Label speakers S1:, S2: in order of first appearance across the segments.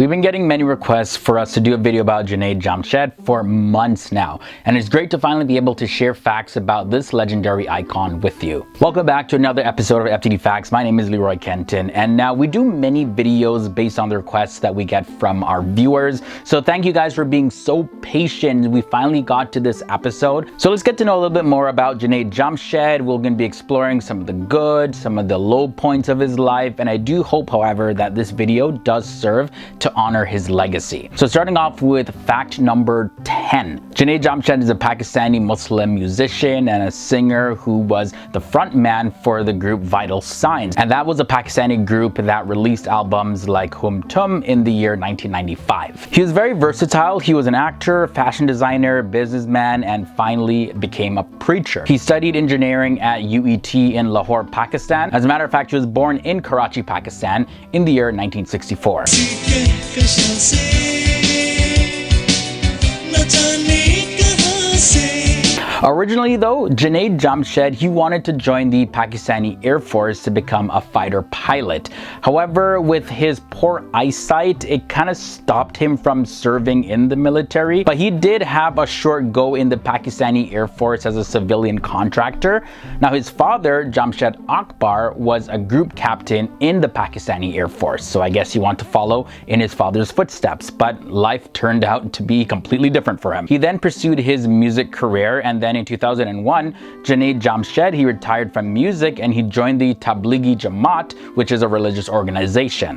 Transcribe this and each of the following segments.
S1: We've been getting many requests for us to do a video about Junaid Jamshed for months now, and it's great to finally be able to share facts about this legendary icon with you. Welcome back to another episode of FTD Facts. My name is Leroy Kenton, and now we do many videos based on the requests that we get from our viewers. So thank you guys for being so patient. We finally got to this episode. So let's get to know a little bit more about Junaid Jamshed. We're going to be exploring some of the good, some of the low points of his life, and I do hope, however, that this video does serve to honor his legacy. So starting off with fact number 10. Junaid Jamshed is a Pakistani Muslim musician and a singer who was the front man for the group Vital Signs, and that was a Pakistani group that released albums like Hum Tum in the year 1995. He was very versatile. He was an actor, fashion designer, businessman, and finally became a preacher. He studied engineering at UET in Lahore, Pakistan. As a matter of fact, he was born in Karachi, Pakistan in the year 1964. Originally though, Junaid Jamshed, he wanted to join the Pakistani Air Force to become a fighter pilot. However, with his poor eyesight, it kind of stopped him from serving in the military. But he did have a short go in the Pakistani Air Force as a civilian contractor. Now his father, Jamshed Akbar, was a group captain in the Pakistani Air Force. So I guess he wanted to follow in his father's footsteps, but life turned out to be completely different for him. He then pursued his music career, and then in 2001, Junaid Jamshed, he retired from music and he joined the Tablighi Jamaat, which is a religious organization.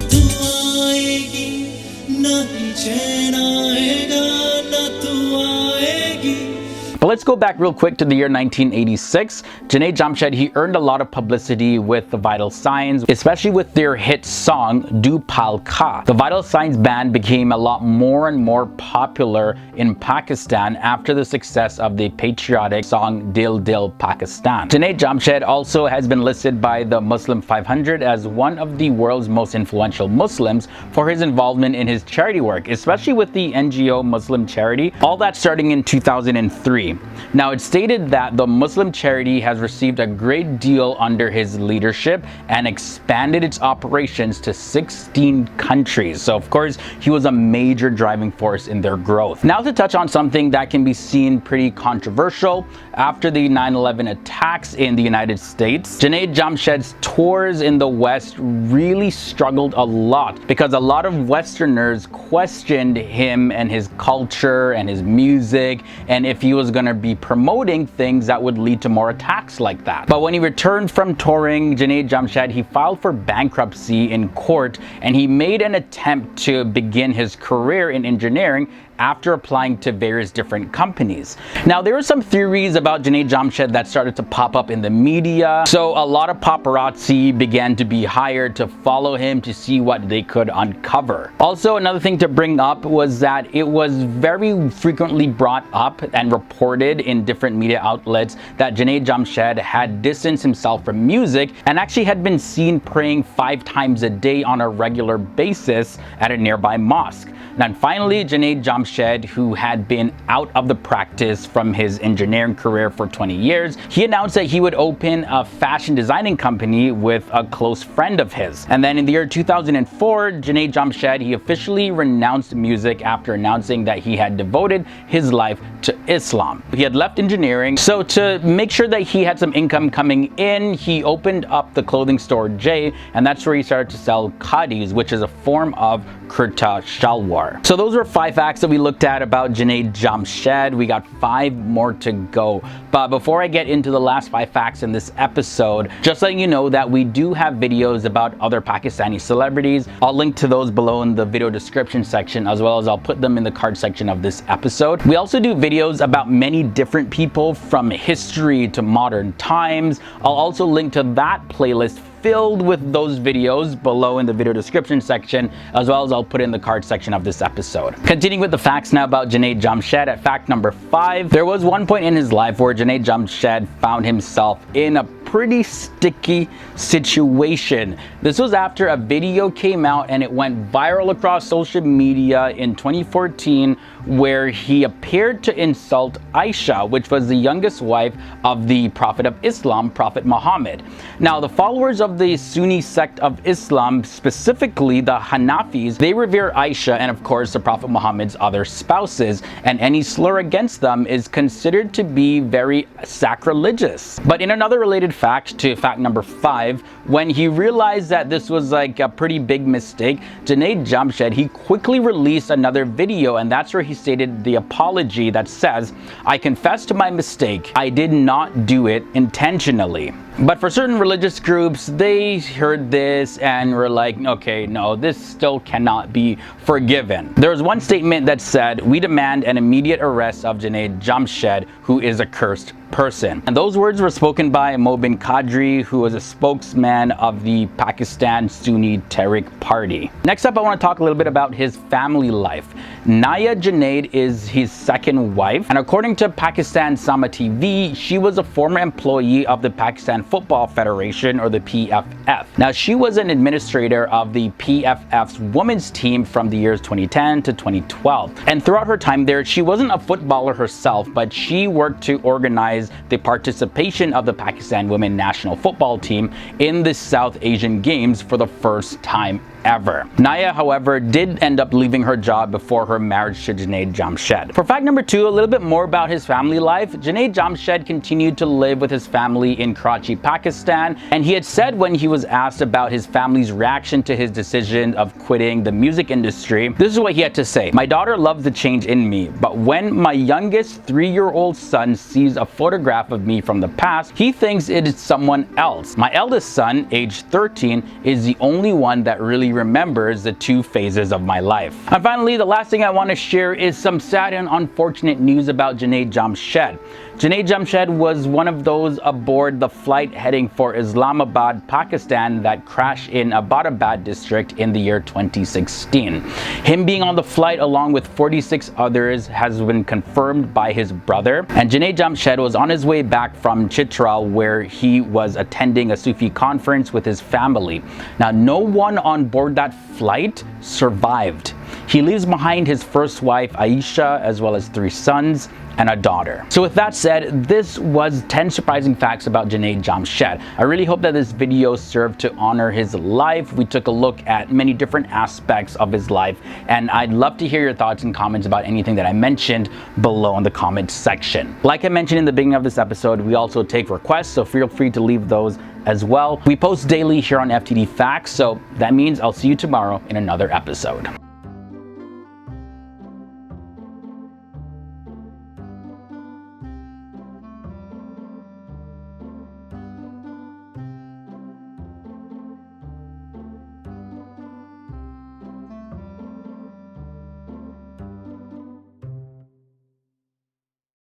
S1: But let's go back real quick to the year 1986. Junaid Jamshed, he earned a lot of publicity with the Vital Signs, especially with their hit song, Do Pal Ka. The Vital Signs band became a lot more and more popular in Pakistan after the success of the patriotic song Dil Dil Pakistan. Junaid Jamshed also has been listed by the Muslim 500 as one of the world's most influential Muslims for his involvement in his charity work, especially with the NGO Muslim Charity, all that starting in 2003. Now, it's stated that the Muslim charity has received a great deal under his leadership and expanded its operations to 16 countries. So, of course, he was a major driving force in their growth. Now, to touch on something that can be seen pretty controversial, after the 9/11 attacks in the United States, Junaid Jamshed's tours in the West really struggled a lot because a lot of Westerners questioned him and his culture and his music, and if he was going to be promoting things that would lead to more attacks like that. But when he returned from touring, Junaid Jamshed, he filed for bankruptcy in court, and he made an attempt to begin his career in engineering after applying to various different companies. Now, there were some theories about Junaid Jamshed that started to pop up in the media. So a lot of paparazzi began to be hired to follow him to see what they could uncover. Also, another thing to bring up was that it was very frequently brought up and reported in different media outlets that Junaid Jamshed had distanced himself from music and actually had been seen praying 5 times a day on a regular basis at a nearby mosque. And finally, Junaid Jamshed, who had been out of the practice from his engineering career for 20 years, he announced that he would open a fashion designing company with a close friend of his. And then in the year 2004, Junaid Jamshed, he officially renounced music after announcing that he had devoted his life to Islam. He had left engineering, so to make sure that he had some income coming in, he opened up the clothing store J, and that's where he started to sell khadis, which is a form of kurta shalwar. So those were 5 facts that we looked at about Junaid Jamshed. We got 5 more to go. But before I get into the last 5 facts in this episode, just letting you know that we do have videos about other Pakistani celebrities. I'll link to those below in the video description section, as well as I'll put them in the card section of this episode. We also do videos about many different people from history to modern times. I'll also link to that playlist filled with those videos below in the video description section, as well as I'll put in the card section of this episode. Continuing with the facts now about Junaid Jamshed, at fact number 5, there was one point in his life where Junaid Jamshed found himself in a pretty sticky situation. This was after a video came out and it went viral across social media in 2014 where he appeared to insult Aisha, which was the youngest wife of the Prophet of Islam, Prophet Muhammad. Now, the followers of the Sunni sect of Islam, specifically the Hanafis, they revere Aisha and of course the Prophet Muhammad's other spouses, and any slur against them is considered to be very sacrilegious. But in another related fact to fact number 5, when he realized that this was like a pretty big mistake, Junaid Jamshed, he quickly released another video, and that's where he stated the apology that says, "I confess to my mistake. I did not do it intentionally." But for certain religious groups, they heard this and were like, okay, no, this still cannot be forgiven. There was one statement that said, "We demand an immediate arrest of Junaid Jamshed, who is a cursed person." And those words were spoken by Mobin Qadri, who was a spokesman of the Pakistan Sunni Tehreek Party. Next up, I want to talk a little bit about his family life. Naya Junaid is his second wife, and according to Pakistan Sama TV, she was a former employee of the Pakistan Football Federation, or the PFF. Now, she was an administrator of the PFF's women's team from the years 2010 to 2012. And throughout her time there, she wasn't a footballer herself, but she worked to organize the participation of the Pakistan women national football team in the South Asian Games for the first time ever. Naya, however, did end up leaving her job before her marriage to Junaid Jamshed. For fact number 2, a little bit more about his family life. Junaid Jamshed continued to live with his family in Karachi, Pakistan, and he had said when he was asked about his family's reaction to his decision of quitting the music industry, this is what he had to say: "My daughter loves the change in me, but when my youngest 3-year-old son sees a photograph of me from the past, he thinks it is someone else. My eldest son, age 13, is the only one that really remembers the 2 phases of my life." And finally, the last thing I want to share is some sad and unfortunate news about Junaid Jamshed. Junaid Jamshed was one of those aboard the flight heading for Islamabad, Pakistan that crashed in Abbottabad district in the year 2016. Him being on the flight along with 46 others has been confirmed by his brother. And Junaid Jamshed was on his way back from Chitral, where he was attending a Sufi conference with his family. Now, no one on board that flight survived. He leaves behind his first wife, Aisha, as well as 3 sons and a daughter. So with that said, this was 10 surprising facts about Junaid Jamshed. I really hope that this video served to honor his life. We took a look at many different aspects of his life, and I'd love to hear your thoughts and comments about anything that I mentioned below in the comments section. Like I mentioned in the beginning of this episode, we also take requests, so feel free to leave those as well. We post daily here on FTD Facts, so that means I'll see you tomorrow in another episode.